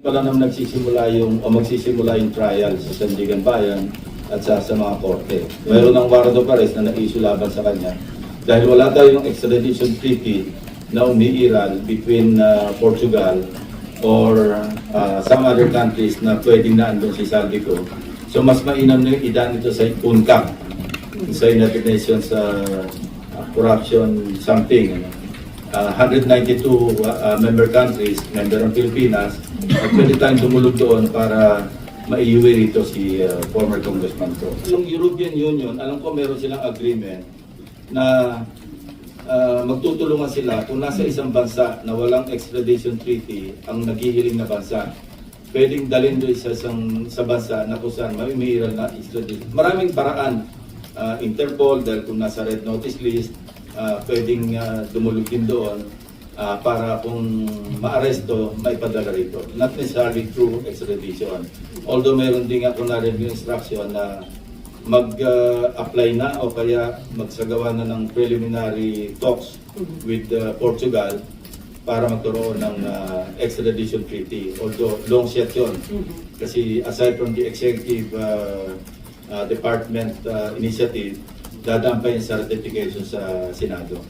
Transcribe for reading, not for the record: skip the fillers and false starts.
Pala nang magsisimula yung trial sa Sandigan Bayan at sa mga korte. Mayroon ng warrant of arrest na na-issue laban sa kanya dahil wala tayong extradition treaty na umiiral between Portugal or some other countries na pwedeng naandun si Saldico. So mas mainam na yung idaan ito sa UNCAC, sa United Nations Corruption something. 192 member countries, member ng Pilipinas, at pwede tayong tumulog doon para maiuwi rito si former Congressman ko. Yung European Union, alam ko meron silang agreement na magtutulungan sila kung nasa isang bansa na walang extradition treaty ang naghihiling na bansa. Pwedeng dalhin doon sa bansa na kung saan may umiiral na extradition. Maraming paraan. Interpol, dahil kung nasa red notice list, pwedeng dumulog din doon para kung maaresto, maipadala rito. Not necessarily through extradition. Although meron din ako na-review instruction na mag-apply na o kaya magsagawa na ng preliminary talks with Portugal para magkaroon ng extradition treaty. Although long shot yun. Kasi aside from the executive department initiative, dadaan pa yun sa ratification sa Senado.